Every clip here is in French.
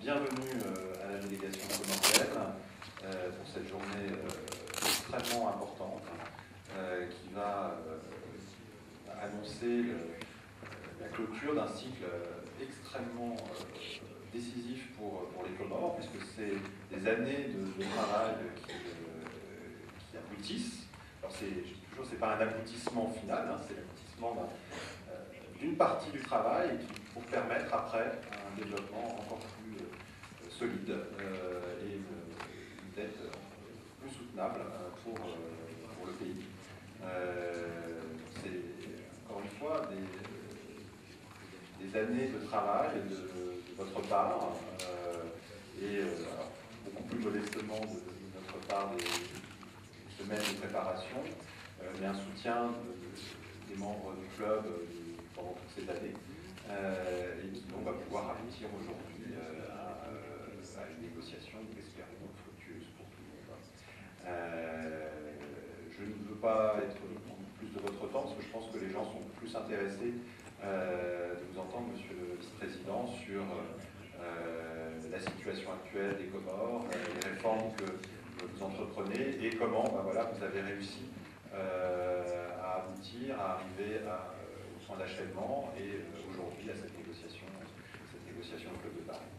bienvenue à la délégation comorienne pour cette journée extrêmement importante qui va annoncer la clôture d'un cycle extrêmement décisif pour les Comores, puisque c'est des années de travail qui aboutissent. Alors je dis toujours, c'est pas un aboutissement final, hein, c'est l'aboutissement d'une partie du travail pour permettre après un développement encore plus solide et une dette plus soutenable pour le pays. C'est encore une fois des années de travail de votre part et alors, beaucoup plus modestement de notre part des semaines de préparation, mais un soutien des membres du club pendant toutes ces années et qui donc va pouvoir aboutir aujourd'hui à une négociation, nous l'espérons, fructueuse pour tout le monde. Je ne veux pas prendre plus de votre temps, parce que je pense que les gens sont plus intéressés de vous entendre, Monsieur le Vice-président, sur la situation actuelle des Comores, les réformes que vous entreprenez et comment vous avez réussi à aboutir, à arriver au point d'achèvement et aujourd'hui à cette négociation au Club de Paris.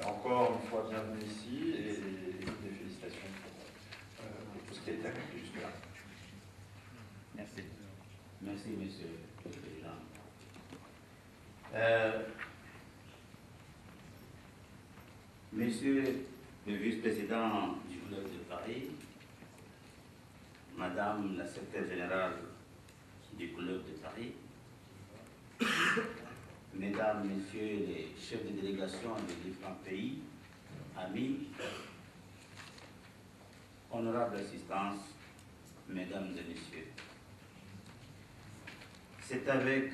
Encore une fois, bienvenue ici et des félicitations pour tout ce qui a été accompli jusque-là. Merci. Merci, Monsieur le Président. Monsieur le Vice-président du Club de Paris, Madame la secrétaire générale du Club de Paris, Mesdames, Messieurs les chefs de délégation des différents pays, amis, honorable assistance, Mesdames et Messieurs, c'est avec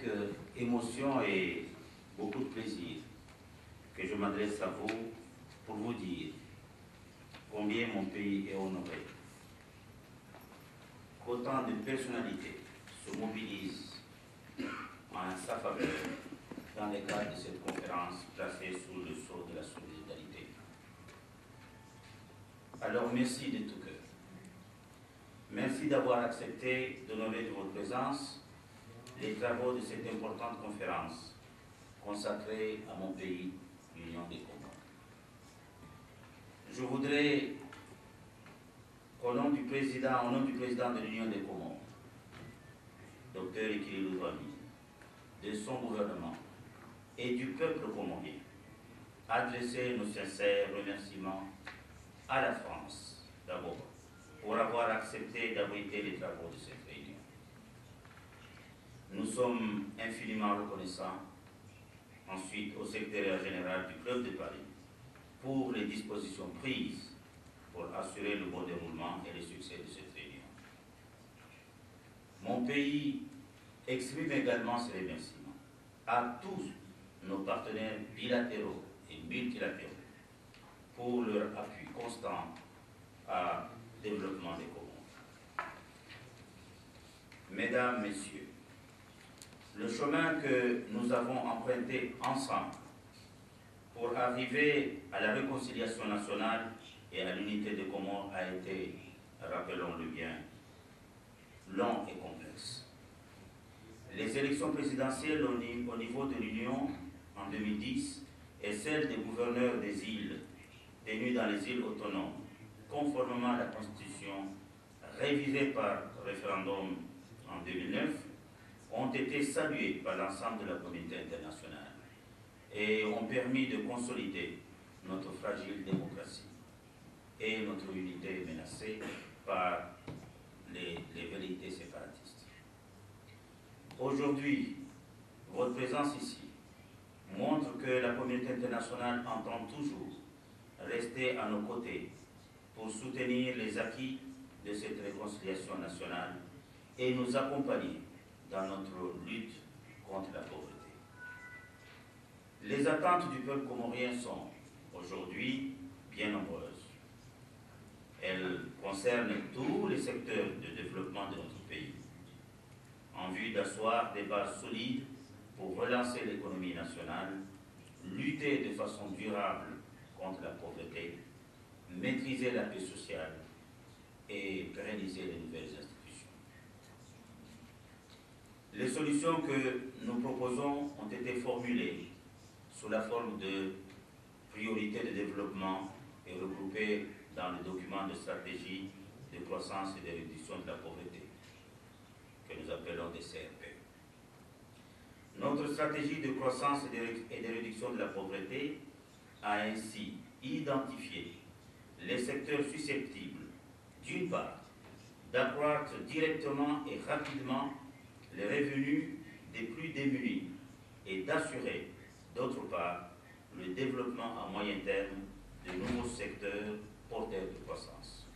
émotion et beaucoup de plaisir que je m'adresse à vous pour vous dire combien mon pays est honoré, qu'autant de personnalités se mobilisent en sa faveur dans le cadre de cette conférence placée sous le sceau de la solidarité. Alors merci de tout cœur. Merci d'avoir accepté d'honorer de votre présence les travaux de cette importante conférence consacrée à mon pays, l'Union des Comores. Je voudrais, au nom du président de l'Union des Comores, Dr Ikirilo Douali, de son gouvernement et du peuple comorien, adresser nos sincères remerciements à la France, d'abord, pour avoir accepté d'abriter les travaux de cette réunion. Nous sommes infiniment reconnaissants, ensuite, au secrétaire général du Club de Paris, pour les dispositions prises pour assurer le bon déroulement et le succès de cette réunion. Mon pays exprime également ses remerciements à tous nos partenaires bilatéraux et multilatéraux pour leur appui constant à développement des Comores. Mesdames, Messieurs, le chemin que nous avons emprunté ensemble pour arriver à la réconciliation nationale et à l'unité des Comores a été, rappelons-le bien, long et complexe. Les élections présidentielles au niveau de l'Union en 2010 et celles des gouverneurs des îles tenues dans les îles autonomes, conformément à la Constitution révisée par référendum en 2009, ont été saluées par l'ensemble de la communauté internationale et ont permis de consolider notre fragile démocratie et notre unité menacée par les velléités séparatistes. Aujourd'hui, votre présence ici montre que la communauté internationale entend toujours rester à nos côtés pour soutenir les acquis de cette réconciliation nationale et nous accompagner dans notre lutte contre la pauvreté. Les attentes du peuple comorien sont aujourd'hui bien nombreuses. Elles concernent tous les secteurs de développement de notre pays, en vue d'asseoir des bases solides pour relancer l'économie nationale, lutter de façon durable contre la pauvreté, maîtriser la paix sociale et pérenniser les nouvelles institutions. Les solutions que nous proposons ont été formulées sous la forme de priorités de développement et regroupées dans le document de stratégie de croissance et de réduction de la pauvreté, que nous appelons des CRP. Notre stratégie de croissance et de réduction de la pauvreté a ainsi identifié les secteurs susceptibles, d'une part, d'accroître directement et rapidement les revenus des plus démunis et d'assurer, d'autre part, le développement à moyen terme de nouveaux secteurs porteurs de croissance.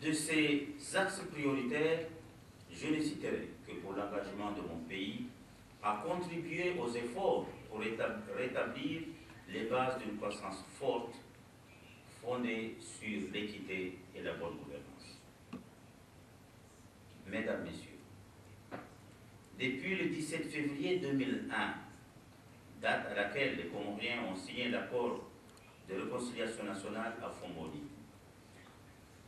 De ces axes prioritaires, je ne citerai que pour l'engagement de mon pays à contribuer aux efforts pour rétablir les bases d'une croissance forte fondée sur l'équité et la bonne gouvernance. Mesdames, Messieurs, depuis le 17 février 2001, date à laquelle les Comoriens ont signé l'accord de réconciliation nationale à Fongoli,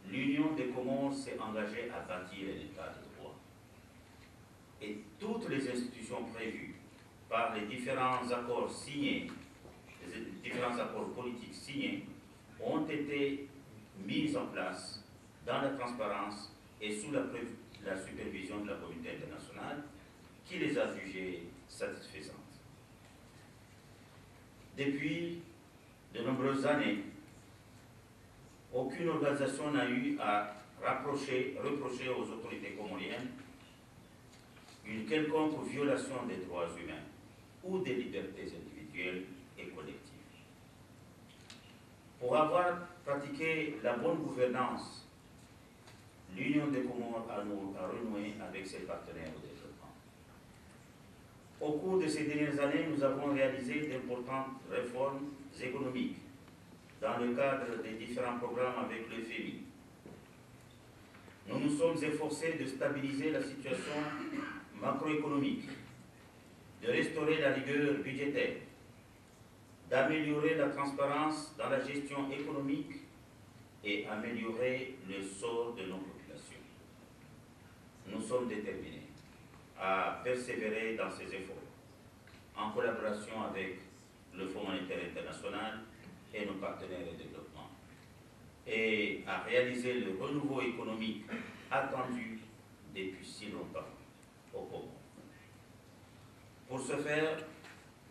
l'Union des Comores s'est engagée à bâtir un État de droit. Et toutes les institutions prévues par les différents accords signés, les différents accords politiques signés, ont été mises en place dans la transparence et sous la supervision de la communauté internationale qui les a jugées satisfaisantes. Depuis de nombreuses années, aucune organisation n'a eu à reprocher aux autorités comoriennes une quelconque violation des droits humains ou des libertés individuelles et collectives. Pour avoir pratiqué la bonne gouvernance, l'Union des Comores a renoué avec ses partenaires au développement. Au cours de ces dernières années, nous avons réalisé d'importantes réformes économiques dans le cadre des différents programmes avec le FMI. Nous nous sommes efforcés de stabiliser la situation macroéconomique, de restaurer la rigueur budgétaire, d'améliorer la transparence dans la gestion économique et améliorer le sort de nos populations. Nous sommes déterminés à persévérer dans ces efforts, en collaboration avec le Fonds monétaire international et nos partenaires de développement, et à réaliser le renouveau économique attendu depuis si longtemps au Congo. Pour ce faire,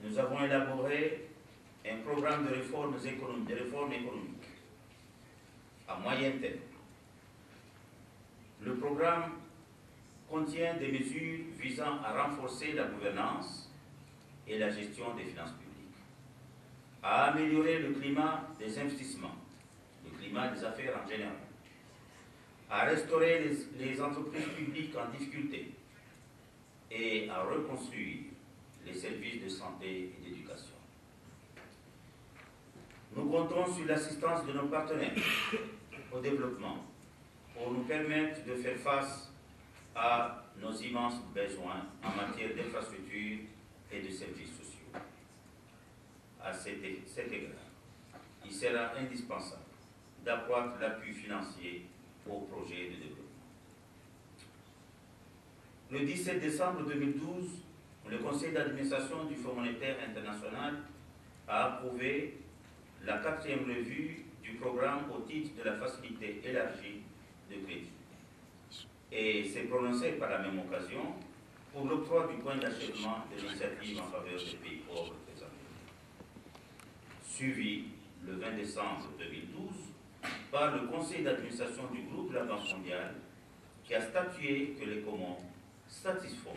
nous avons élaboré un programme de réformes économiques à moyen terme. Le programme contient des mesures visant à renforcer la gouvernance et la gestion des finances publiques, à améliorer le climat des investissements, le climat des affaires en général, à restaurer les entreprises publiques en difficulté et à reconstruire les services de santé et d'éducation. Nous comptons sur l'assistance de nos partenaires au développement pour nous permettre de faire face à nos immenses besoins en matière d'infrastructures et de services sociaux. À cet égard, il sera indispensable d'accroître l'appui financier aux projets de développement. Le 17 décembre 2012, le Conseil d'administration du Fonds monétaire international a approuvé la 4e revue du programme au titre de la facilité élargie de crédit et s'est prononcé par la même occasion pour l'octroi du point d'achèvement de l'initiative en faveur des pays pauvres présentés, suivi le 20 décembre 2012 par le Conseil d'administration du groupe de la Banque mondiale qui a statué que les Comores satisfont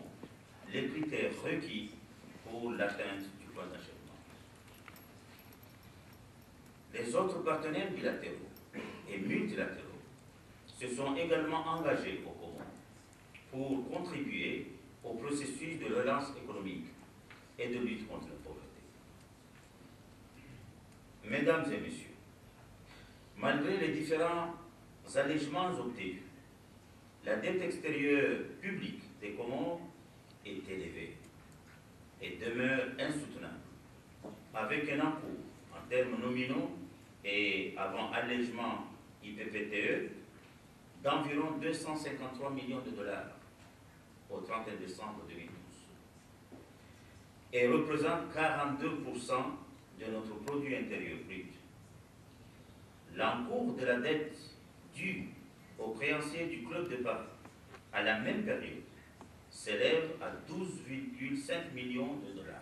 les critères requis pour l'atteinte du point d'achèvement. Les autres partenaires bilatéraux et multilatéraux se sont également engagés au Congo pour contribuer au processus de relance économique et de lutte contre la pauvreté. Mesdames et messieurs, malgré les différents allègements obtenus, la dette extérieure publique des Comores est élevée et demeure insoutenable, avec un encours en termes nominaux et avant allègement IPPTE d'environ 253 millions de dollars au 31 décembre 2012 et représente 42% de notre produit intérieur brut. L'encours de la dette due aux créanciers du Club de Paris à la même période s'élève à 12,5 millions de dollars.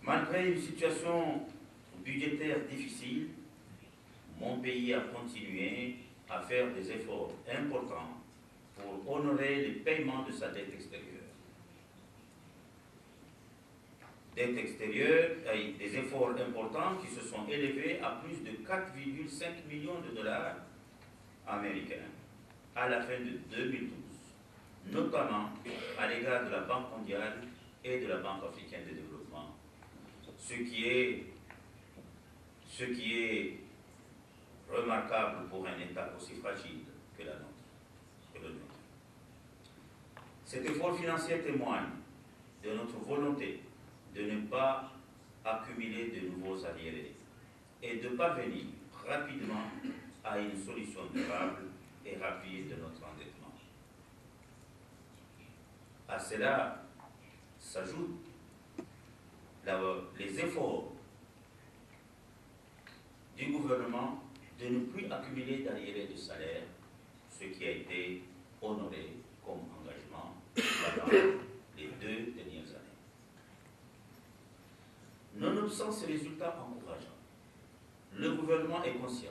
Malgré une situation budgétaire difficile, mon pays a continué à faire des efforts importants pour honorer les paiements de sa dette extérieure. Dette extérieure, des efforts importants qui se sont élevés à plus de 4,5 millions de dollars américains à la fin de 2012, notamment à l'égard de la Banque mondiale et de la Banque africaine de développement, ce qui est remarquable pour un État aussi fragile que le nôtre. Cet effort financier témoigne de notre volonté de ne pas accumuler de nouveaux arriérés et de parvenir rapidement à une solution durable et rapide de notre endettement. À cela s'ajoutent les efforts du gouvernement de ne plus accumuler d'arriérés de salaire, ce qui a été honoré comme engagement pendant les 2 dernières années. Nonobstant ces résultats encourageants, le gouvernement est conscient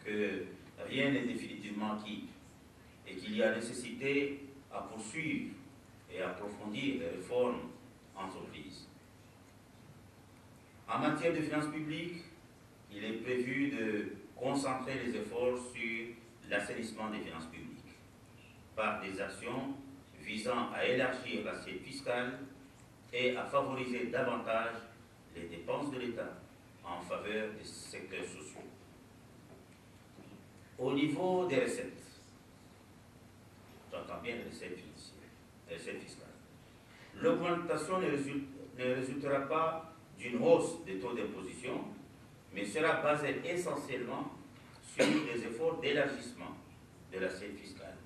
que rien n'est définitivement acquis et qu'il y a nécessité à poursuivre et approfondir les réformes entreprises. En matière de finances publiques, il est prévu de concentrer les efforts sur l'assainissement des finances publiques par des actions visant à élargir l'assiette fiscale et à favoriser davantage les dépenses de l'État en faveur des secteurs sociaux. Au niveau des recettes, j'entends bien les recettes financières, les recettes fiscales, l'augmentation ne résultera pas d'une hausse des taux d'imposition, mais sera basée essentiellement sur des efforts d'élargissement de l'assiette fiscale,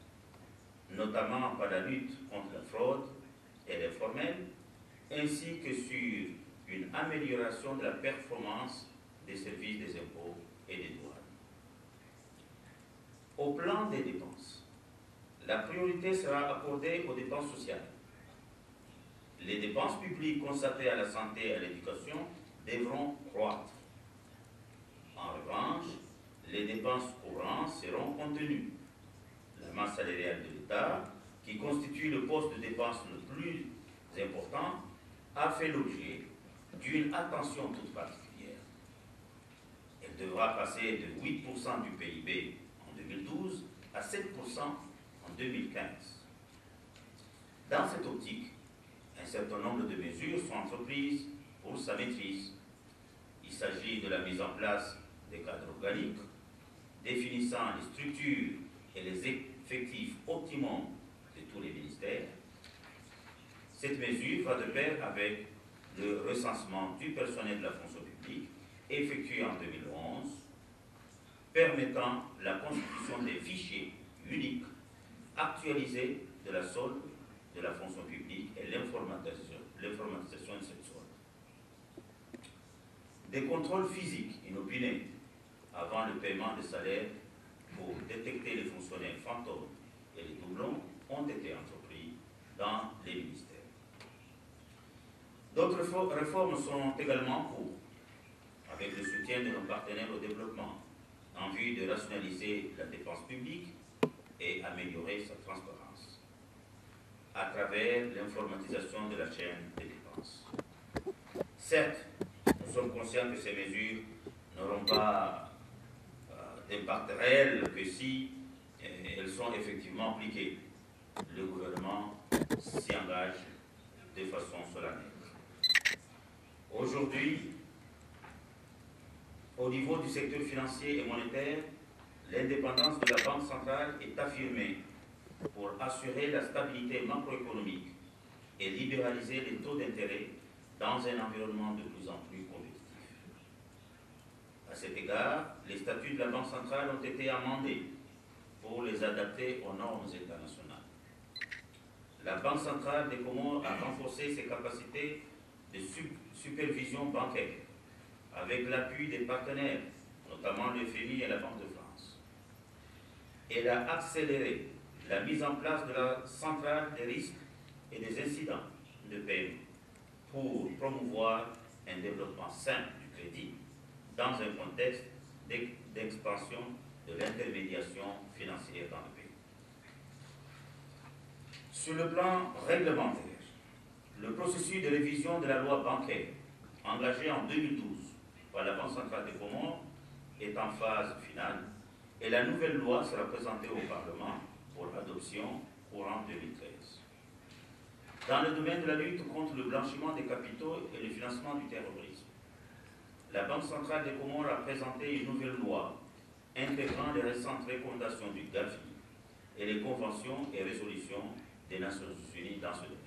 notamment par la lutte contre la fraude et l'informel, ainsi que sur une amélioration de la performance des services des impôts et des douanes. Au plan des dépenses, la priorité sera accordée aux dépenses sociales. Les dépenses publiques consacrées à la santé et à l'éducation devront croître. En revanche, les dépenses courantes seront contenues. La masse salariale de l'État, qui constitue le poste de dépense le plus important, a fait l'objet d'une attention toute particulière. Elle devra passer de 8% du PIB en 2012 à 7% en 2015. Dans cette optique, un certain nombre de mesures sont entreprises pour sa maîtrise. Il s'agit de la mise en place des cadres organiques, définissant les structures et les effectifs optimums de tous les ministères. Cette mesure va de pair avec le recensement du personnel de la fonction publique effectué en 2011, permettant la constitution des fichiers uniques actualisés de la solde de la fonction publique et l'informatisation de cette solde. Des contrôles physiques inopinés avant le paiement des salaires pour détecter les fonctionnaires fantômes et les doublons ont été entrepris dans les ministères. D'autres réformes sont également en cours, avec le soutien de nos partenaires au développement, en vue de rationaliser la dépense publique et améliorer sa transparence, à travers l'informatisation de la chaîne des dépenses. Certes, nous sommes conscients que ces mesures n'auront pas d'impact réel que si elles sont effectivement appliquées. Le gouvernement s'y engage de façon solennelle. Aujourd'hui, au niveau du secteur financier et monétaire, l'indépendance de la Banque centrale est affirmée pour assurer la stabilité macroéconomique et libéraliser les taux d'intérêt dans un environnement de plus en plus compétitif. À cet égard, les statuts de la Banque centrale ont été amendés pour les adapter aux normes internationales. La Banque centrale des Comores a renforcé ses capacités de supervision bancaire avec l'appui des partenaires, notamment le FMI et la Banque de France. Elle a accéléré la mise en place de la centrale des risques et des incidents de paiement pour promouvoir un développement sain du crédit dans un contexte d'expansion de l'intermédiation financière dans le pays. Sur le plan réglementaire, le processus de révision de la loi bancaire, engagé en 2012 par la Banque centrale des Comores, est en phase finale et la nouvelle loi sera présentée au Parlement pour adoption courant 2013. Dans le domaine de la lutte contre le blanchiment des capitaux et le financement du terrorisme, la Banque centrale des Comores a présenté une nouvelle loi intégrant les récentes recommandations du GAFI et les conventions et résolutions des Nations Unies dans ce domaine.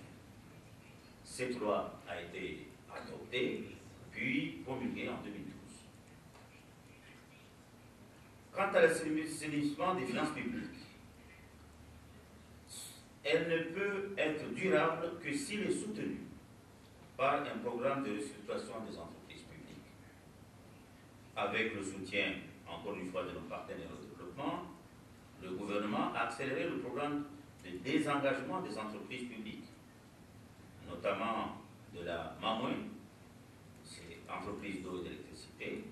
Cette loi a été adoptée puis promulguée en 2012. Quant à l'assainissement des finances publiques, elle ne peut être durable que s'il est soutenu par un programme de restructuration des entreprises publiques. Avec le soutien, encore une fois, de nos partenaires au développement, le gouvernement a accéléré le programme de désengagement des entreprises publiques, notamment de la MAMOI, c'est entreprise d'eau et d'électricité,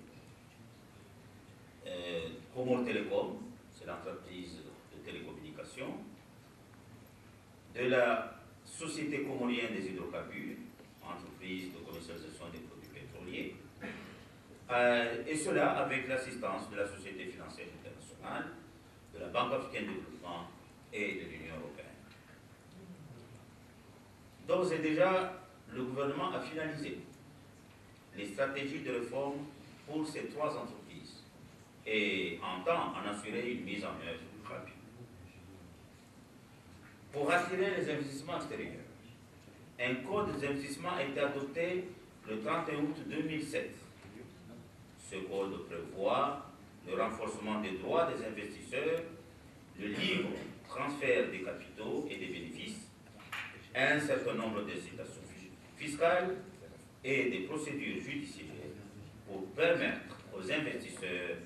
Comores Télécom, c'est l'entreprise de télécommunications, de la Société comorienne des hydrocarbures, entreprise de commercialisation des produits pétroliers, et cela avec l'assistance de la Société financière internationale, de la Banque africaine de développement et de l'Union européenne. D'ores et déjà, le gouvernement a finalisé les stratégies de réforme pour ces trois entreprises et entend en assurer une mise en œuvre rapide. Pour attirer les investissements extérieurs, un code des investissements a été adopté le 31 août 2007. Ce code prévoit le renforcement des droits des investisseurs, le libre transfert des capitaux et des bénéfices, un certain nombre d'incitations fiscales et des procédures judiciaires pour permettre aux investisseurs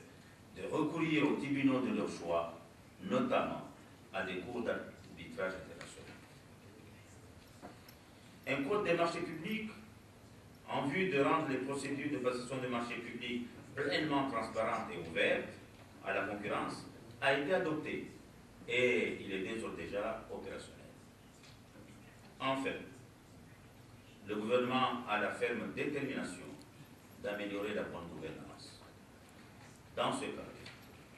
de recourir aux tribunaux de leur choix, notamment à des cours d'arbitrage international. Un code des marchés publics, en vue de rendre les procédures de passation de marchés publics pleinement transparentes et ouvertes à la concurrence, a été adopté et il est déjà opérationnel. Enfin, le gouvernement a la ferme détermination d'améliorer la bonne gouvernance. Dans ce cadre,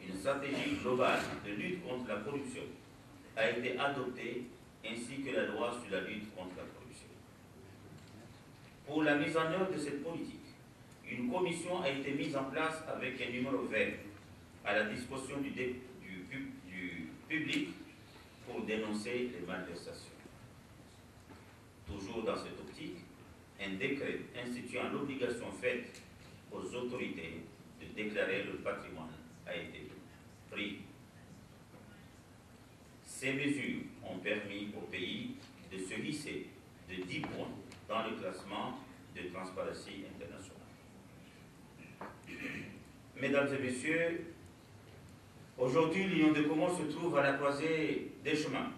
une stratégie globale de lutte contre la corruption a été adoptée, ainsi que la loi sur la lutte contre la corruption. Pour la mise en œuvre de cette politique, une commission a été mise en place avec un numéro vert à la disposition du public pour dénoncer les malversations. Toujours dans cette optique, un décret instituant l'obligation faite aux autorités de déclarer le patrimoine a été pris. Ces mesures ont permis au pays de se hisser de 10 points dans le classement de Transparency International. Mesdames et messieurs, aujourd'hui, l'Union des Comores se trouve à la croisée des chemins.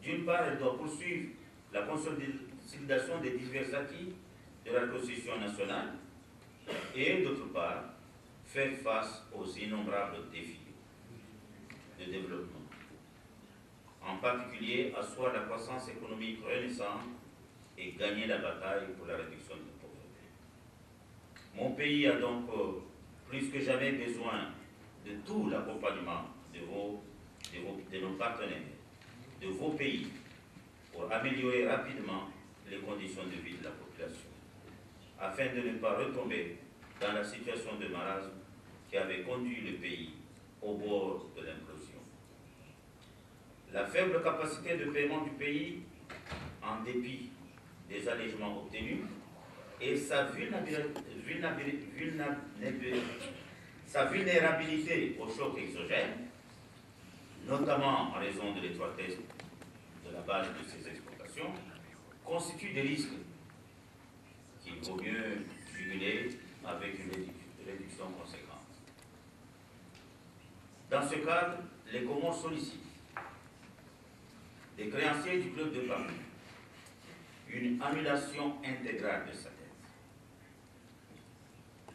D'une part, elle doit poursuivre la consolidation des divers acquis de la Constitution nationale et, d'autre part, faire face aux innombrables défis de développement. En particulier, asseoir la croissance économique renaissante et gagner la bataille pour la réduction de la pauvreté. Mon pays a donc plus que jamais besoin de tout l'accompagnement de nos partenaires, de vos pays, pour améliorer rapidement les conditions de vie de la population, afin de ne pas retomber dans la situation de marasme qui avait conduit le pays au bord de l'implosion. la faible capacité de paiement du pays, en dépit des allégements obtenus, et sa vulnérabilité aux chocs exogènes, notamment en raison de l'étroitesse de la base de ces exportations, constituent des risques qu'il vaut mieux juguler avec une réduction conséquente. Dans ce cadre, les Comores sollicitent des créanciers du Club de Paris une annulation intégrale de sa dette.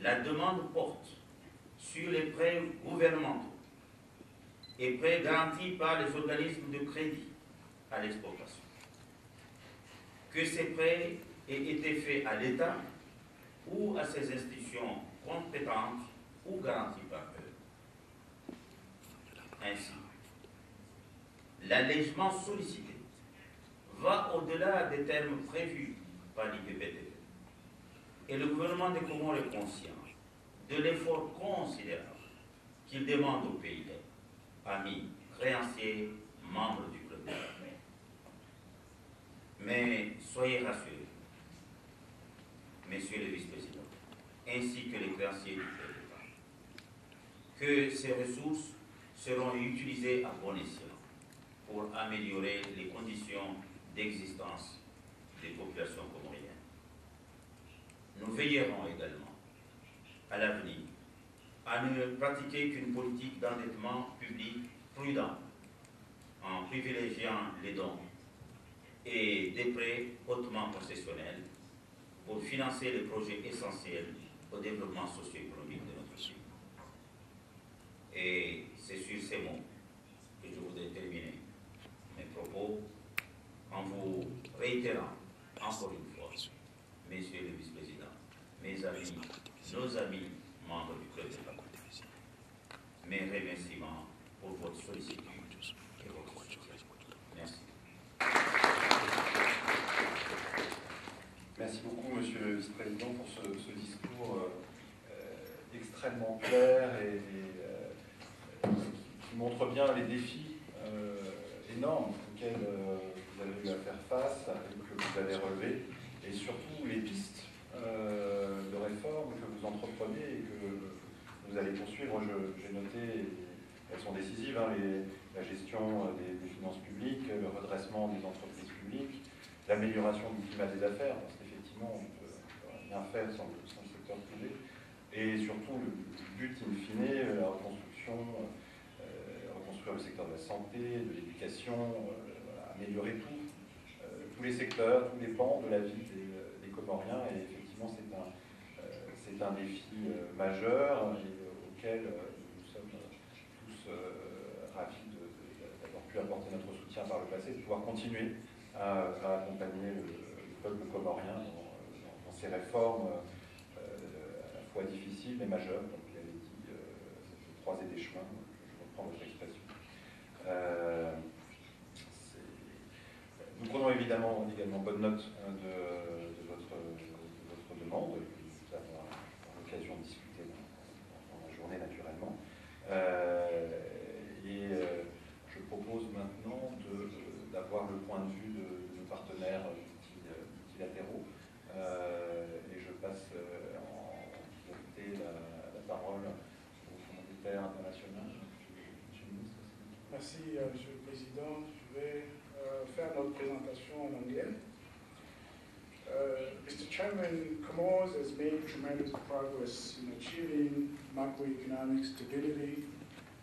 La demande porte sur les prêts gouvernementaux et prêts garantis par les organismes de crédit à l'exportation. Que ces prêts aient été faits à l'État ou à ses institutions compétentes ou garanties par eux. Ainsi, l'allègement sollicité va au-delà des termes prévus par l'IPPTP. Et le gouvernement des Comores est conscient de l'effort considérable qu'il demande aux pays, amis, créanciers, membres du club de l'armée. Mais soyez rassurés, messieurs les vice-présidents, ainsi que les créanciers du club de l'armée, que ces ressources seront utilisées à bon escient pour améliorer les conditions d'existence des populations comoriennes. Nous veillerons également à l'avenir à ne pratiquer qu'une politique d'endettement public prudent en privilégiant les dons et des prêts hautement concessionnels pour financer les projets essentiels au développement socio-économique de notre pays. Et c'est sur ces mots que je voudrais terminer mes propos en vous réitérant encore une fois, messieurs les vice-présidents, mes amis, nos amis membres du club de Paris, mes remerciements pour votre sollicitude et votre soutien. Merci. Merci beaucoup, monsieur le vice-président, pour ce discours extrêmement clair et qui montre bien les défis énormes auxquels vous avez eu à faire face et que vous avez relevés, et surtout les pistes de réforme que vous entreprenez et que vous allez poursuivre. J'ai noté, elles sont décisives, hein, la gestion des finances publiques, le redressement des entreprises publiques, l'amélioration du climat des affaires, parce qu'effectivement, on ne peut rien faire sans le secteur privé, et surtout le but in fine, la reconstruction, reconstruire le secteur de la santé, de l'éducation, améliorer tous les secteurs, tous les pans de la vie des Comoriens, et effectivement c'est un défi majeur et auquel nous sommes tous ravis d'avoir pu apporter notre soutien par le passé, de pouvoir continuer à accompagner le peuple comorien dans ces réformes à la fois difficiles mais majeures, comme vous l'avez dit, croiser des chemins, je reprends votre expression. Nous prenons également bonne note de votre demande, que nous avons l'occasion de discuter dans la journée naturellement. Je propose maintenant d'avoir le point de vue de nos partenaires multilatéraux. Et je passe en priorité la parole au commanditaire international. Monsieur le ministre. Merci, Monsieur le Président. Je vais faire notre présentation en anglais. Mr. Chairman, Comoros has made tremendous progress in achieving macroeconomic stability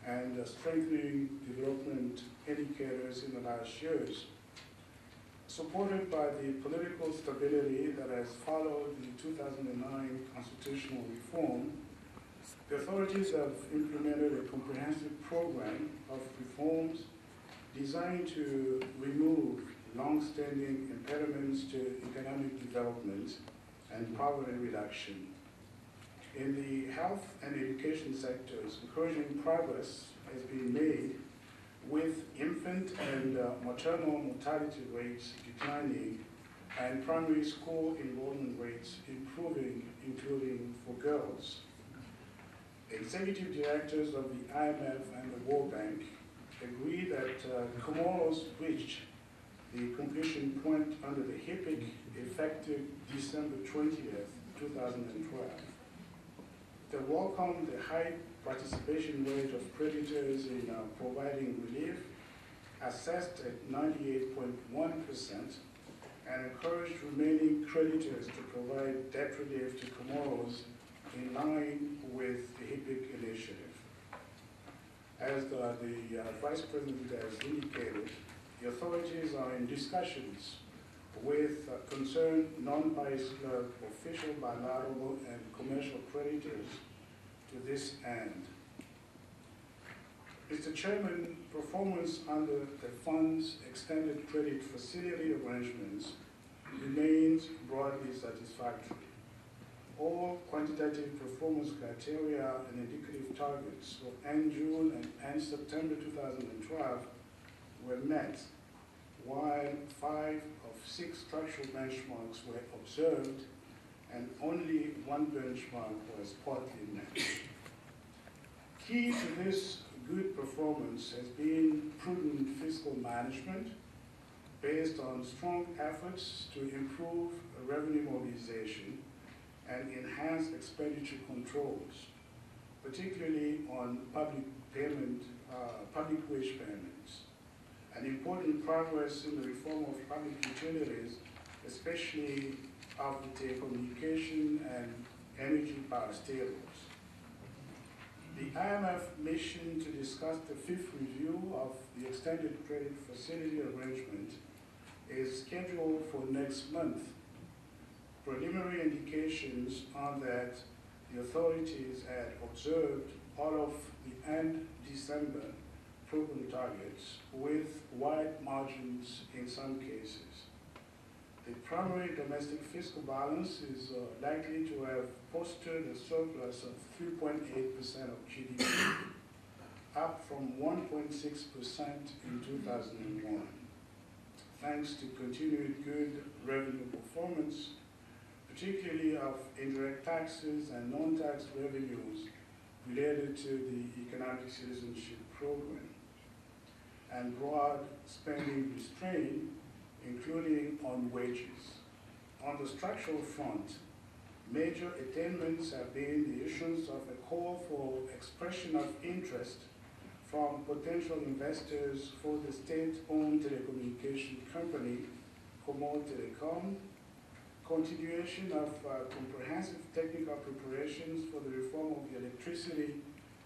and strengthening development indicators in the last years. Supported by the political stability that has followed the 2009 constitutional reform, the authorities have implemented a comprehensive program of reforms designed to remove long-standing impediments to economic development and poverty reduction. In the health and education sectors, encouraging progress has been made with infant and maternal mortality rates declining and primary school enrollment rates improving, including for girls. Executive directors of the IMF and the World Bank agree that Comoros reached the completion point under the HIPC effective December 20th, 2012. They welcomed the high participation rate of creditors in providing relief, assessed at 98.1%, and encouraged remaining creditors to provide debt relief to Comoros in line with the HIPC initiative. As the Vice President has indicated, the authorities are in discussions with concerned non-Vice Club official, bilateral, and commercial creditors to this end. Mr. Chairman, performance under the fund's extended credit facility arrangements remains broadly satisfactory. All quantitative performance criteria and indicative targets for end June and end September 2012 were met, while 5 of 6 structural benchmarks were observed and only 1 benchmark was partly met. Key to this good performance has been prudent fiscal management based on strong efforts to improve revenue mobilization and enhance expenditure controls, particularly on public wage payments. An important progress in the reform of public utilities, especially of the telecommunication and energy parastatals. The IMF mission to discuss the 5th review of the extended credit facility arrangement is scheduled for next month. Preliminary indications are that the authorities had observed all of the end December program targets with wide margins in some cases. The primary domestic fiscal balance is likely to have posted a surplus of 3.8% of GDP, up from 1.6% in 2001, thanks to continued good revenue performance, particularly of indirect taxes and non-tax revenues related to the Economic Citizenship Program, and broad spending restraint, including on wages. On the structural front, major attainments have been the issuance of a call for expression of interest from potential investors for the state-owned telecommunication company, Comores Telecom, continuation of comprehensive technical preparations for the reform of the electricity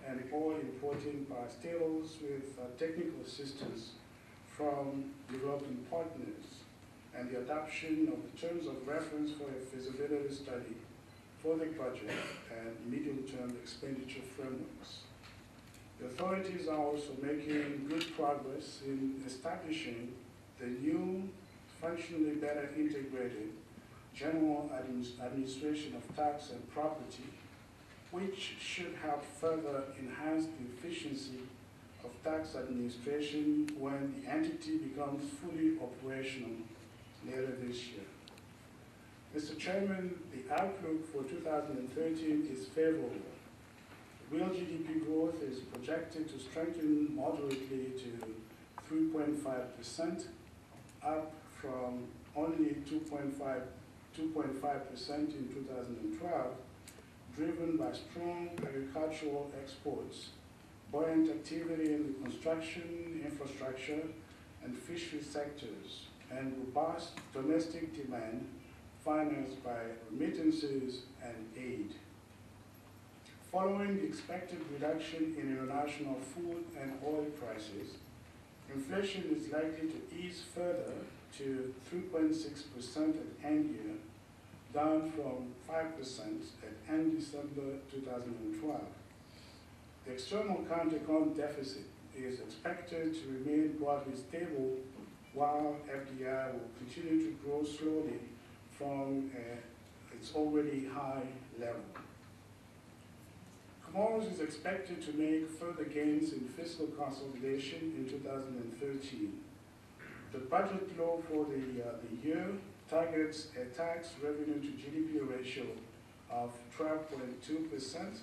and oil importing parastatals with technical assistance from developing partners, and the adoption of the terms of reference for a feasibility study for the budget and medium-term expenditure frameworks. The authorities are also making good progress in establishing the new, functionally better integrated General Administration of Tax and Property, which should help further enhance the efficiency of tax administration when the entity becomes fully operational later this year. Mr. Chairman, the outlook for 2013 is favorable. Real GDP growth is projected to strengthen moderately to 3.5%, up from only 2.5% in 2012, driven by strong agricultural exports, buoyant activity in the construction, infrastructure, and fishery sectors, and robust domestic demand financed by remittances and aid. Following the expected reduction in international food and oil prices, inflation is likely to ease further to 3.6% at end year, down from 5% at end December 2012. The external current account deficit is expected to remain broadly stable, while FDI will continue to grow slowly from its already high level. Comoros is expected to make further gains in fiscal consolidation in 2013. The budget law for the year targets a tax revenue to GDP ratio of 12.2%,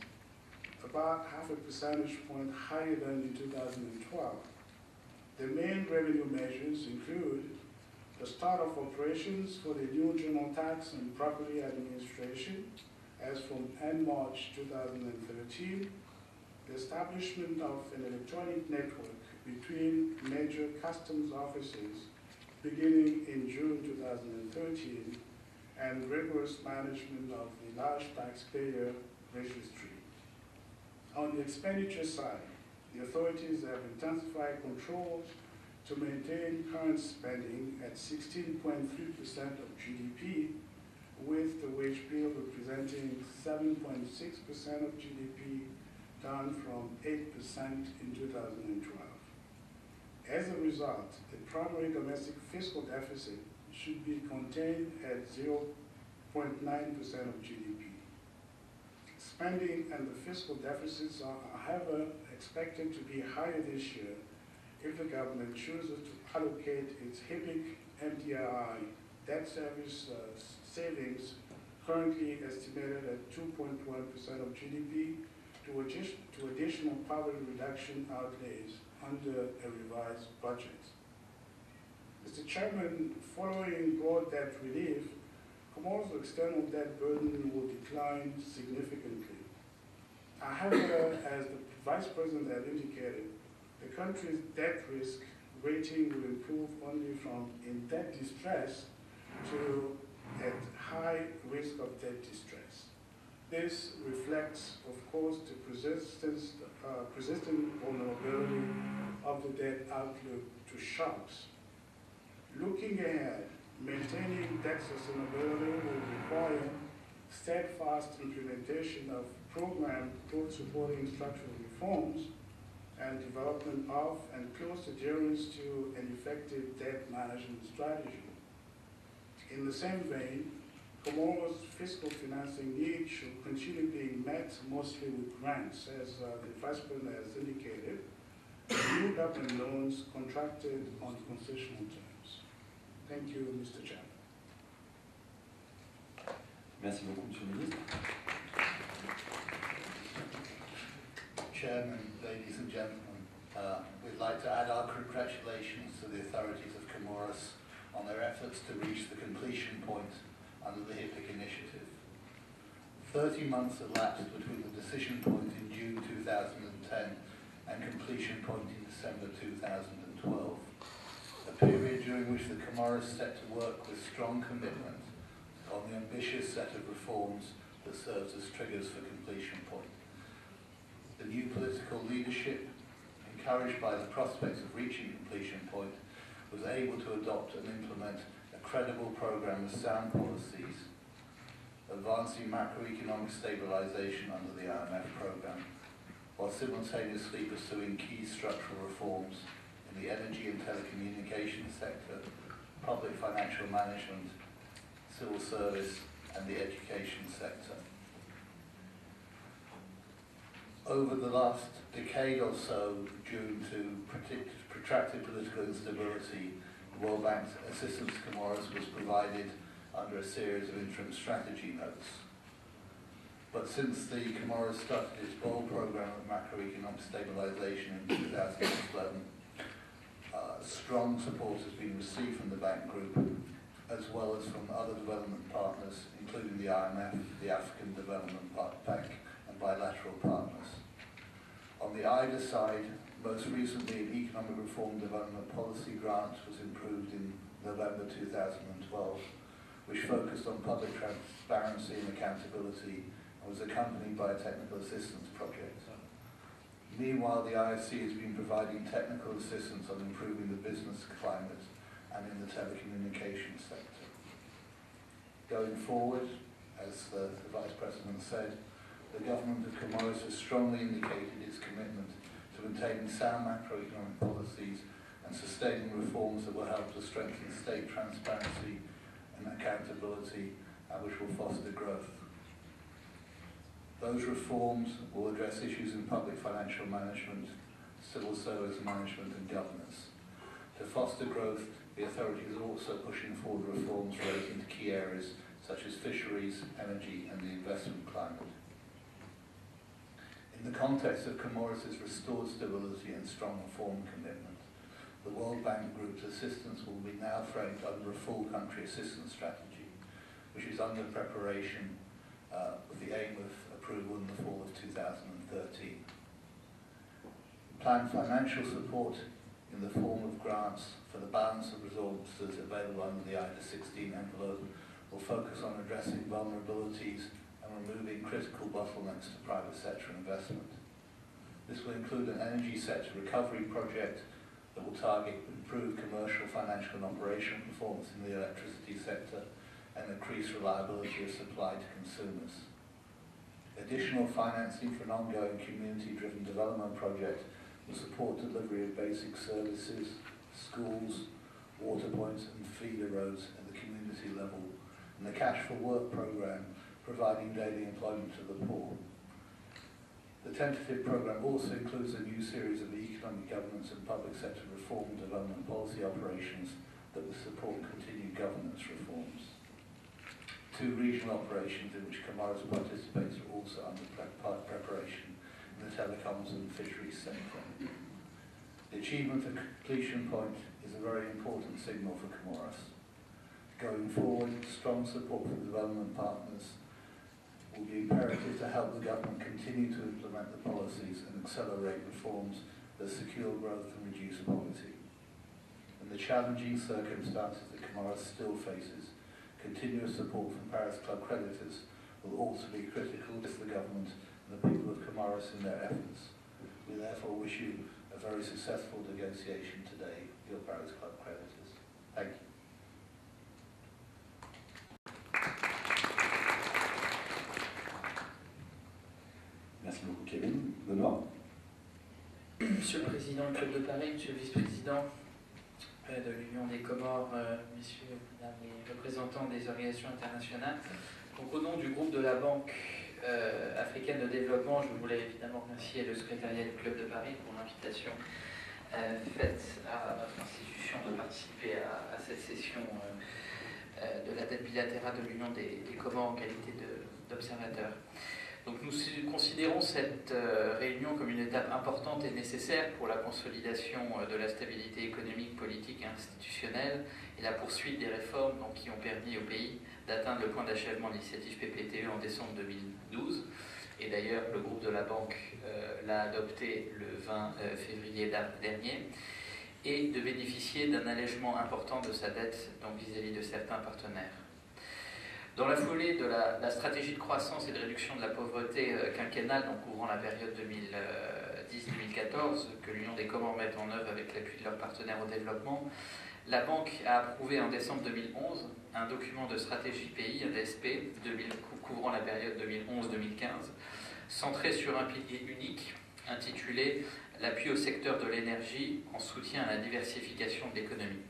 about half a percentage point higher than in 2012. The main revenue measures include the start of operations for the new General Tax and Property Administration as from end March 2013, the establishment of an electronic network between major customs offices beginning in June 2013, and rigorous management of the large taxpayer registry. On the expenditure side, the authorities have intensified controls to maintain current spending at 16.3% of GDP, with the wage bill representing 7.6% of GDP, down from 8% in 2012. As a result, the primary domestic fiscal deficit should be contained at 0.9% of GDP. Spending and the fiscal deficits are, however, expected to be higher this year if the government chooses to allocate its HIPC MDRI debt service savings, currently estimated at 2.1% of GDP, to additional poverty reduction outlays under a revised budget. Mr. Chairman, following broad debt relief, Comoros' external debt burden will decline significantly. However, as the Vice President had indicated, the country's debt risk rating will improve only from in debt distress to at high risk of debt distress. This reflects, of course, the persistent vulnerability of the debt outlook to shocks. Looking ahead, maintaining debt sustainability will require steadfast implementation of program growth supporting structural reforms and development of and close adherence to an effective debt management strategy. In the same vein, Comoros' fiscal financing needs should continue being met mostly with grants, as the Vice President has indicated, new government loans contracted on concessional terms. Thank you, Mr. Chairman. Merci beaucoup, Monsieur le Ministre. Chairman, ladies and gentlemen, we'd like to add our congratulations to the authorities of Comoros on their efforts to reach the completion point under the HIPC initiative. 30 months elapsed between the decision point in June 2010 and completion point in December 2012, a period during which the Comoros set to work with strong commitment on the ambitious set of reforms that serves as triggers for completion point. The new political leadership, encouraged by the prospects of reaching completion point, was able to adopt and implement a credible program of sound policies, advancing macroeconomic stabilization under the IMF program, while simultaneously pursuing key structural reforms in the energy and telecommunications sector, public financial management, civil service, and the education sector. Over the last decade or so, due to protracted political instability, the World Bank's assistance to Comoros was provided under a series of interim strategy notes. But since the Comoros started its bold program of macroeconomic stabilization in 2011, strong support has been received from the Bank Group, as well as from other development partners, including the IMF, the African Development Bank, and bilateral partners. On the IDA side, most recently an Economic Reform Development Policy grant was approved in November 2012, which focused on public transparency and accountability and was accompanied by a technical assistance project. Meanwhile, the IFC has been providing technical assistance on improving the business climate and in the telecommunications sector. Going forward, as the Vice President said, the government of Comoros has strongly indicated its commitment to maintaining sound macroeconomic policies and sustaining reforms that will help to strengthen state transparency and accountability, and which will foster growth. Those reforms will address issues in public financial management, civil service management, and governance. To foster growth, the authorities are also pushing forward reforms relating to key areas such as fisheries, energy, and the investment climate. In the context of Comoros' restored stability and strong reform commitment, the World Bank Group's assistance will be now framed under a full country assistance strategy, which is under preparation with the aim of approval in the fall of 2013. Planned financial support in the form of grants for the balance of resources available under the IDA 16 envelope will focus on addressing vulnerabilities and removing critical bottlenecks to private sector investment. This will include an energy sector recovery project that will target improved commercial, financial and operational performance in the electricity sector and increase reliability of supply to consumers. Additional financing for an ongoing community-driven development project will support delivery of basic services, schools, water points and feeder roads at the community level, and the Cash for Work programme providing daily employment to the poor. The tentative programme also includes a new series of economic governance and public sector reform and development policy operations that will support continued governance reforms. 2 regional operations in which Comoros participates are also under preparation in the telecoms and fisheries sector. The achievement of completion point is a very important signal for Comoros. Going forward, strong support from development partners will be imperative to help the government continue to implement the policies and accelerate reforms that secure growth and reduce poverty. In the challenging circumstances that Comoros still faces, continuous support from Paris Club creditors will also be critical to the government and the people of Comoros in their efforts. We therefore wish you a very successful negotiation today with your Paris Club creditors. Thank you. Merci beaucoup, Kevin. Benoît. Monsieur le Président du Club de Paris, Monsieur le Vice-président de l'Union des Comores, Messieurs, Mesdames les représentants des organisations internationales. Donc, au nom du groupe de la Banque africaine de développement, je voulais évidemment remercier le secrétariat du Club de Paris pour l'invitation faite à notre institution de participer à cette session de la dette bilatérale de l'Union des Comores en qualité d'observateur. Donc nous considérons cette réunion comme une étape importante et nécessaire pour la consolidation de la stabilité économique, politique et institutionnelle et la poursuite des réformes qui ont permis au pays d'atteindre le point d'achèvement de l'initiative PPTE en décembre 2012. Et d'ailleurs, le groupe de la Banque l'a adopté le 20 février dernier et de bénéficier d'un allègement important de sa dette vis-à-vis de certains partenaires. Dans la foulée de la stratégie de croissance et de réduction de la pauvreté quinquennale, couvrant la période 2010-2014, que l'Union des Comores met en œuvre avec l'appui de leurs partenaires au développement, la Banque a approuvé en décembre 2011 un document de stratégie pays, un DSP, couvrant la période 2011-2015, centré sur un pilier unique intitulé « L'appui au secteur de l'énergie en soutien à la diversification de l'économie ».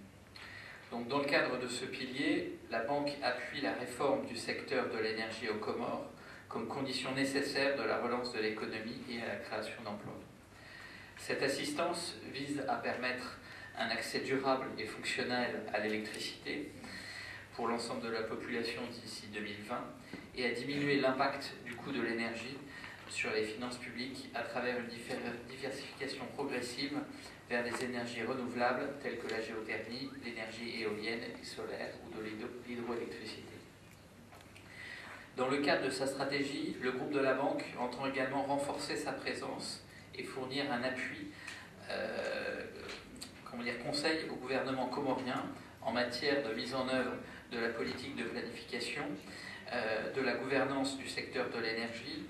Donc, dans le cadre de ce pilier, la Banque appuie la réforme du secteur de l'énergie aux Comores comme condition nécessaire de la relance de l'économie et à la création d'emplois. Cette assistance vise à permettre un accès durable et fonctionnel à l'électricité pour l'ensemble de la population d'ici 2020 et à diminuer l'impact du coût de l'énergie sur les finances publiques à travers une diversification progressive vers des énergies renouvelables telles que la géothermie, l'énergie éolienne et solaire ou de l'hydroélectricité. Dans le cadre de sa stratégie, le groupe de la Banque entend également renforcer sa présence et fournir un appui, conseil au gouvernement comorien en matière de mise en œuvre de la politique de planification, de la gouvernance du secteur de l'énergie,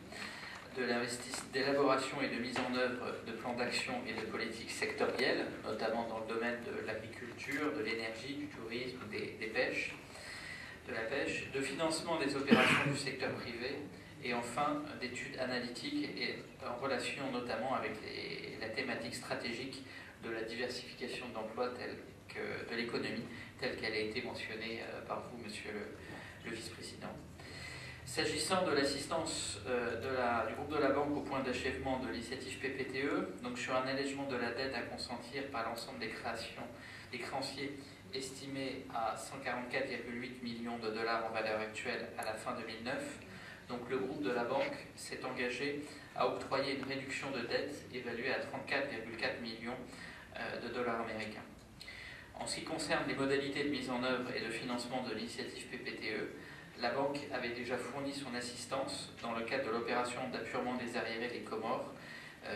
de l'élaboration et de mise en œuvre de plans d'action et de politiques sectorielles, notamment dans le domaine de l'agriculture, de l'énergie, du tourisme, de la pêche, de financement des opérations du secteur privé et enfin d'études analytiques et en relation notamment avec la thématique stratégique de la diversification d'emplois de l'économie telle qu'elle a été mentionnée par vous, Monsieur le Vice-président. S'agissant de l'assistance du groupe de la Banque au point d'achèvement de l'initiative PPTE, donc sur un allègement de la dette à consentir par l'ensemble des créanciers estimés à 144,8 millions de dollars en valeur actuelle à la fin 2009, donc le groupe de la Banque s'est engagé à octroyer une réduction de dette évaluée à 34,4 millions de dollars américains. En ce qui concerne les modalités de mise en œuvre et de financement de l'initiative PPTE, la banque avait déjà fourni son assistance dans le cadre de l'opération d'apurement des arriérés des Comores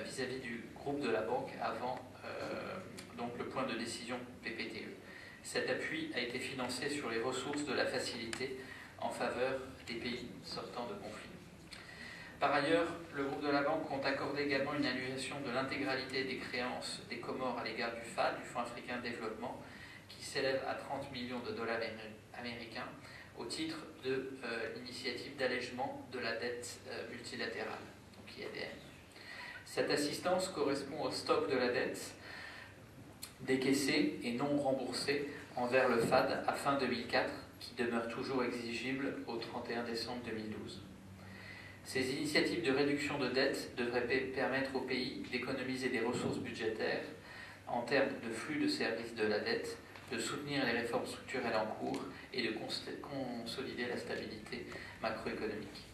vis-à-vis du groupe de la banque avant donc le point de décision PPTE. Cet appui a été financé sur les ressources de la facilité en faveur des pays sortant de conflits. Par ailleurs, le groupe de la banque compte accorder également une annulation de l'intégralité des créances des Comores à l'égard du FAD, du Fonds africain de développement, qui s'élève à 30 millions de dollars américains au titre de l'initiative d'allègement de la dette multilatérale, donc IADM. Cette assistance correspond au stock de la dette décaissée et non remboursée envers le FAD à fin 2004, qui demeure toujours exigible au 31 décembre 2012. Ces initiatives de réduction de dette devraient permettre au pays d'économiser des ressources budgétaires en termes de flux de services de la dette, de soutenir les réformes structurelles en cours et de consolider la stabilité macroéconomique.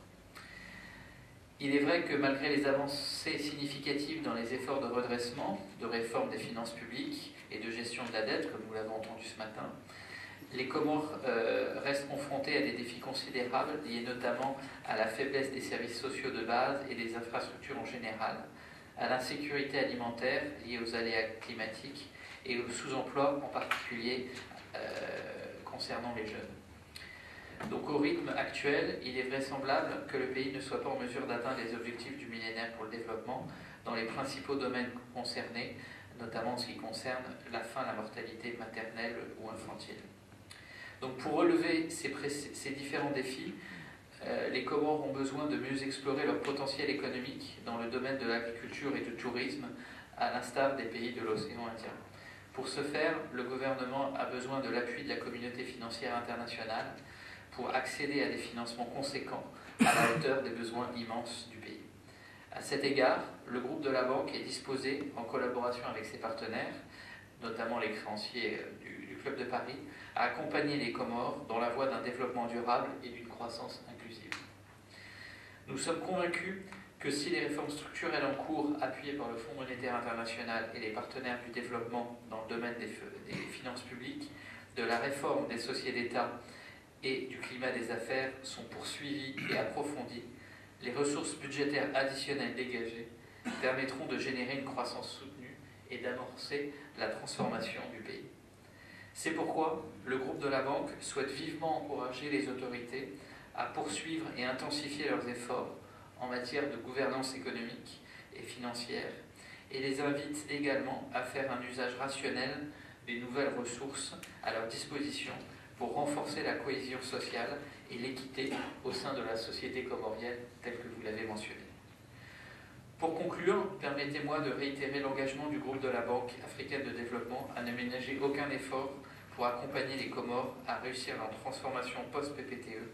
Il est vrai que malgré les avancées significatives dans les efforts de redressement, de réforme des finances publiques et de gestion de la dette, comme nous l'avons entendu ce matin, les Comores restent confrontés à des défis considérables liés notamment à la faiblesse des services sociaux de base et des infrastructures en général, à l'insécurité alimentaire liée aux aléas climatiques et au sous-emploi en particulier concernant les jeunes. Donc au rythme actuel, il est vraisemblable que le pays ne soit pas en mesure d'atteindre les objectifs du millénaire pour le développement dans les principaux domaines concernés, notamment en ce qui concerne la fin de la mortalité maternelle ou infantile. Donc pour relever ces différents défis, les Comores ont besoin de mieux explorer leur potentiel économique dans le domaine de l'agriculture et du tourisme, à l'instar des pays de l'océan Indien. Pour ce faire, le gouvernement a besoin de l'appui de la communauté financière internationale pour accéder à des financements conséquents à la hauteur des besoins immenses du pays. À cet égard, le groupe de la banque est disposé, en collaboration avec ses partenaires, notamment les créanciers du Club de Paris, à accompagner les Comores dans la voie d'un développement durable et d'une croissance inclusive. Nous sommes convaincus que si les réformes structurelles en cours, appuyées par le Fonds monétaire international et les partenaires du développement dans le domaine des finances publiques, de la réforme des sociétés d'État et du climat des affaires sont poursuivies et approfondies, les ressources budgétaires additionnelles dégagées permettront de générer une croissance soutenue et d'amorcer la transformation du pays. C'est pourquoi le groupe de la banque souhaite vivement encourager les autorités à poursuivre et intensifier leurs efforts en matière de gouvernance économique et financière et les invite également à faire un usage rationnel des nouvelles ressources à leur disposition pour renforcer la cohésion sociale et l'équité au sein de la société comorienne telle que vous l'avez mentionné. Pour conclure, permettez-moi de réitérer l'engagement du groupe de la Banque africaine de développement à ne ménager aucun effort pour accompagner les Comores à réussir leur transformation post-PPTE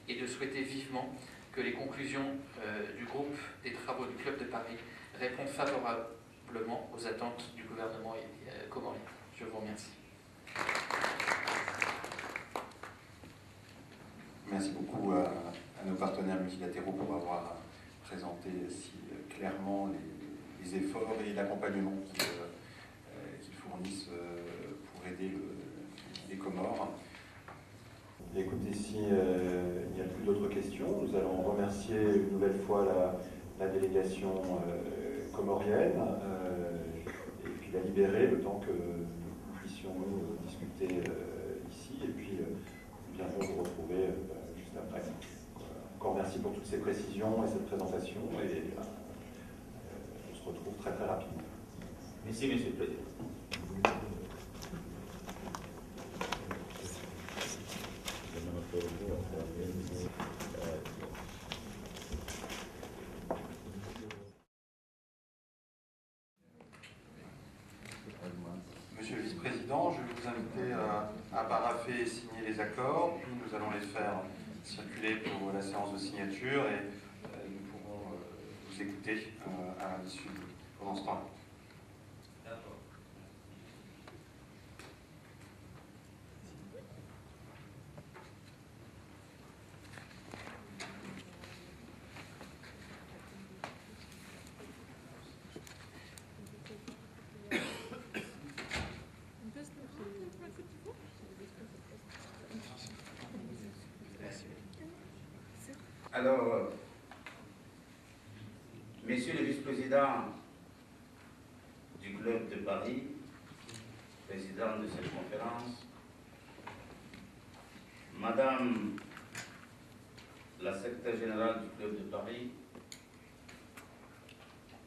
et de souhaiter vivement que les conclusions du groupe des travaux du Club de Paris répondent favorablement aux attentes du gouvernement comorien. Je vous remercie. Merci beaucoup à nos partenaires multilatéraux pour avoir présenté si clairement les efforts et l'accompagnement qu'ils fournissent pour aider les Comores. Et écoutez, s'il n'y a plus d'autres questions, nous allons remercier une nouvelle fois la délégation comorienne et puis la libérer le temps que nous puissions discuter ici et puis nous viendrons vous retrouver juste après. Encore merci pour toutes ces précisions et cette présentation et on se retrouve très très rapidement. Merci, Monsieur le Président. Monsieur le Vice-président, je vais vous inviter à parapher et signer les accords, puis nous allons les faire circuler pour la séance de signature et nous pourrons vous écouter à l'issue pendant ce temps-là. Just Alors, Messieurs les vice-présidents du Club de Paris, président de cette conférence, Madame la secrétaire générale du Club de Paris,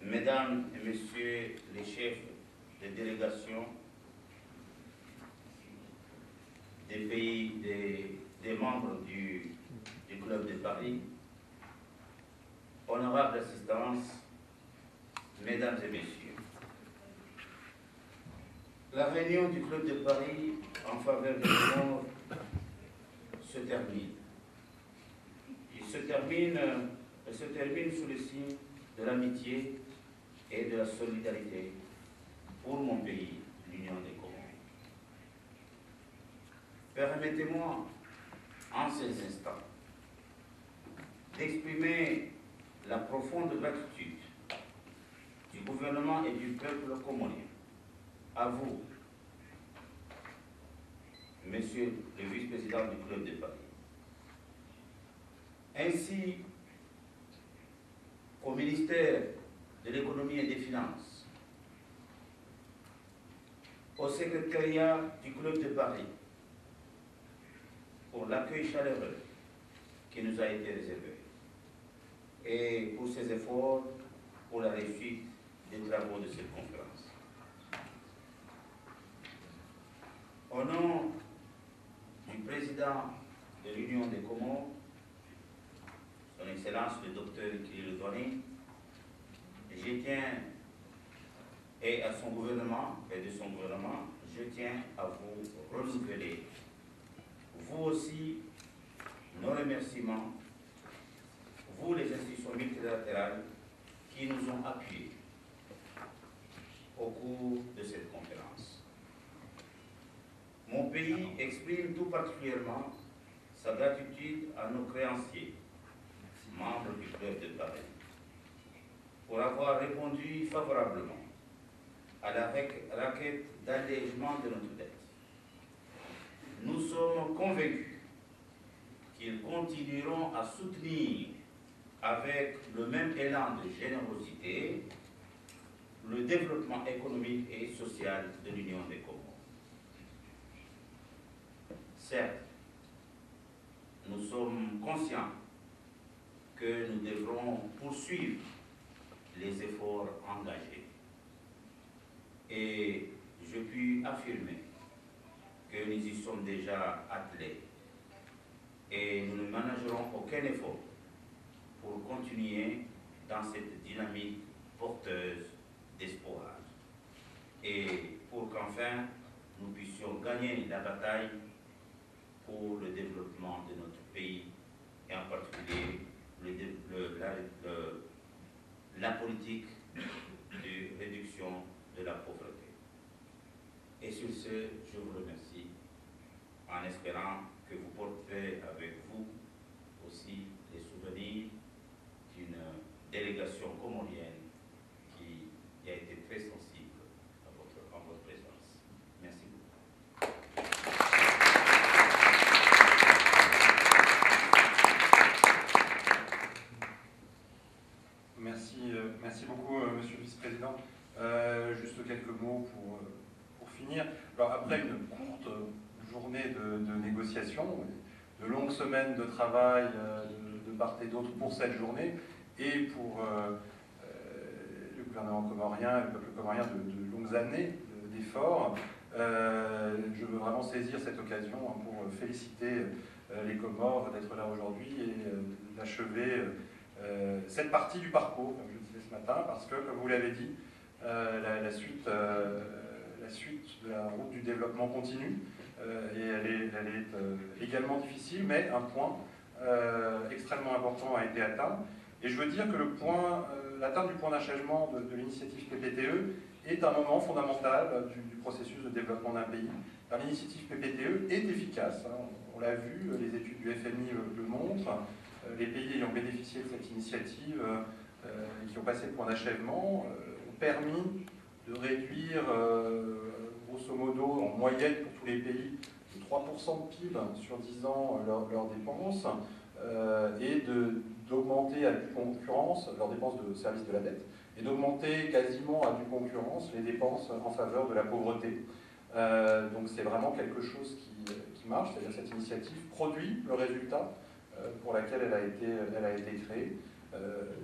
Mesdames et Messieurs les chefs des délégations des pays, des membres du Club de Paris, honorable assistance, Mesdames et Messieurs, la réunion du Club de Paris en faveur des Comores se termine. Il se termine sous le signe de l'amitié et de la solidarité pour mon pays, l'Union des Comores. Permettez-moi, en ces instants, d'exprimer la profonde gratitude du gouvernement et du peuple comorien à vous, Monsieur le vice-président du Club de Paris, ainsi qu'au ministère de l'économie et des finances, au secrétariat du Club de Paris, pour l'accueil chaleureux qui nous a été réservé et pour ses efforts pour la réussite des travaux de cette conférence. Au nom du président de l'Union des Comores, Son Excellence le docteur Kirill Douani, je tiens, et à son gouvernement, et de son gouvernement, je tiens à vous renouveler, vous aussi, nos remerciements, vous les institutions multilatérales qui nous ont appuyés au cours de cette conférence. Mon pays exprime tout particulièrement sa gratitude à nos créanciers, membres du Club de Paris, pour avoir répondu favorablement à la requête d'allègement de notre dette. Nous sommes convaincus qu'ils continueront à soutenir avec le même élan de générosité le développement économique et social de l'Union des Comores. Certes, nous sommes conscients que nous devrons poursuivre les efforts engagés. Et je puis affirmer que nous y sommes déjà attelés et nous ne ménagerons aucun effort pour continuer dans cette dynamique porteuse d'espoir et pour qu'enfin nous puissions gagner la bataille pour le développement de notre pays et en particulier la politique de réduction de la pauvreté. Et sur ce, je vous remercie en espérant que vous porterez avec vous aussi les souvenirs d'une délégation comorienne qui a été très sensible en votre présence. Merci beaucoup. Merci beaucoup, Monsieur le Vice-président. Juste quelques mots pour finir. Alors, après une courte journée de négociations, de longues semaines de travail de part et d'autre pour cette journée, et pour le gouvernement comorien et le peuple comorien de longues années d'efforts, je veux vraiment saisir cette occasion pour féliciter les Comores d'être là aujourd'hui et d'achever cette partie du parcours, comme je le disais ce matin, parce que, comme vous l'avez dit, la suite de la route du développement continue, et elle est également difficile, mais un point extrêmement important a été atteint. Et je veux dire que l'atteinte du point d'achèvement de l'initiative PPTE est un moment fondamental du processus de développement d'un pays. L'initiative PPTE est efficace, hein, on l'a vu, les études du FMI le montrent. Les pays ayant bénéficié de cette initiative et qui ont passé le point d'achèvement ont permis de réduire, grosso modo, en moyenne pour tous les pays, de 3% de PIB sur 10 ans leurs dépenses, et d'augmenter à due concurrence leurs dépenses de service de la dette, et d'augmenter quasiment à due concurrence les dépenses en faveur de la pauvreté. Donc c'est vraiment quelque chose qui marche, c'est-à-dire cette initiative produit le résultat pour laquelle elle a été créée.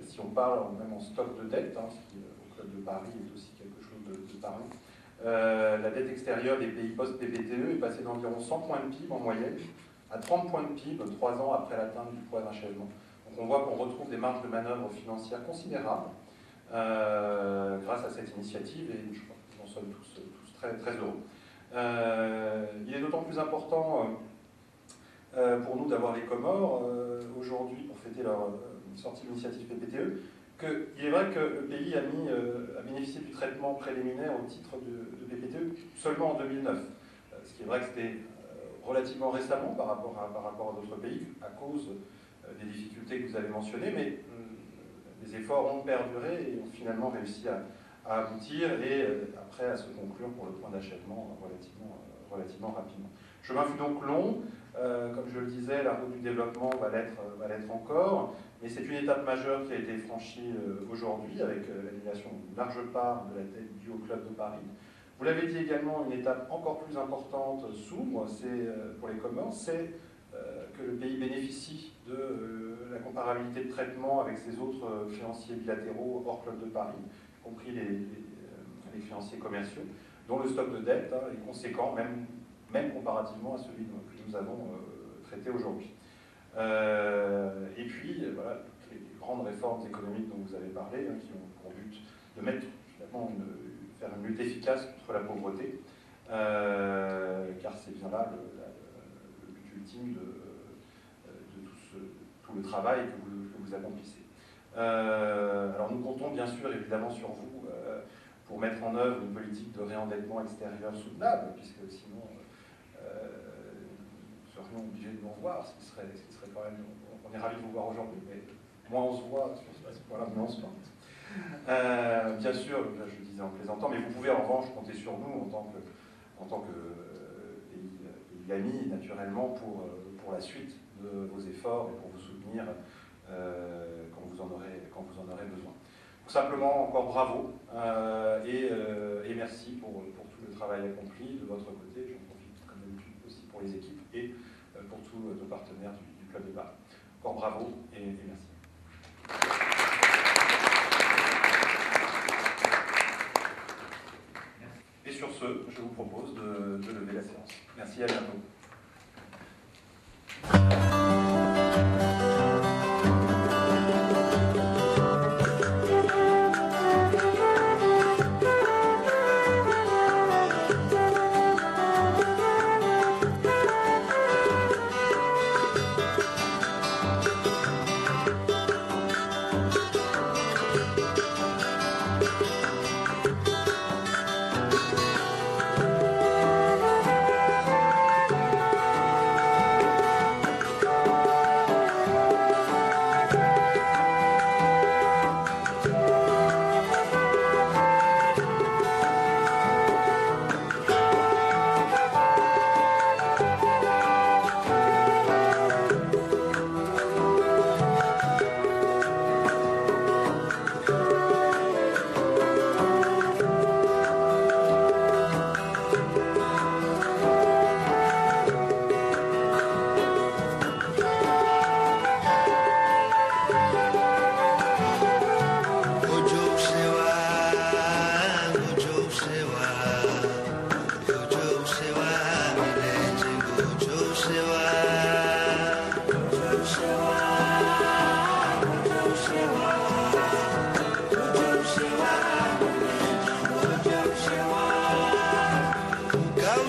Si on parle même en stock de dette, hein, ce qui au Club de Paris est aussi quelque chose de parlant, la dette extérieure des pays post-PPTE est passée d'environ 100 points de PIB en moyenne à 30 points de PIB 3 ans après l'atteinte du poids d'achèvement. Donc on voit qu'on retrouve des marges de manœuvre financières considérables grâce à cette initiative, et je crois que nous en sommes tous très, très heureux. Il est d'autant plus important pour nous d'avoir les Comores aujourd'hui pour fêter leur sortie de l'initiative PPTE, qu'il est vrai que le pays a bénéficié du traitement préliminaire au titre de PPTE seulement en 2009. Ce qui est vrai que c'était relativement récemment par rapport à d'autres pays, à cause des difficultés que vous avez mentionnées, mais les efforts ont perduré et ont finalement réussi à aboutir et après à se conclure pour le point d'achèvement relativement rapidement. Le chemin fut donc long, comme je le disais, la route du développement va l'être encore, mais c'est une étape majeure qui a été franchie aujourd'hui avec l'annulation d'une large part de la dette due au Club de Paris. Vous l'avez dit également, une étape encore plus importante s'ouvre, pour les Comores, c'est que le pays bénéficie de la comparabilité de traitement avec ses autres créanciers bilatéraux hors Club de Paris, y compris les créanciers commerciaux, dont le stock de dette est conséquent, même comparativement à celui que nous avons traité aujourd'hui. Et puis, voilà, toutes les grandes réformes économiques dont vous avez parlé, qui ont pour but de faire une lutte efficace contre la pauvreté, car c'est bien là le but ultime de tout le travail que vous accomplissez. Alors nous comptons bien sûr évidemment sur vous pour mettre en œuvre une politique de réendettement extérieur soutenable, puisque sinon nous serions obligés de nous revoir, ce qui serait quand même... On est ravis de vous voir aujourd'hui, mais moins on se voit, voilà, moins on se porte. Bien sûr, là, je le disais en plaisantant, mais vous pouvez en revanche compter sur nous en tant que pays amis, naturellement, pour la suite de vos efforts et pour vous soutenir quand vous en aurez besoin. Donc, simplement, encore bravo et merci pour tout le travail accompli de votre côté. J'en profite comme d'habitude aussi pour les équipes et pour tous nos partenaires du Club de Paris. Encore bravo et merci. Et sur ce, je vous propose de lever la séance. Merci, à bientôt.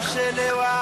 Chelewa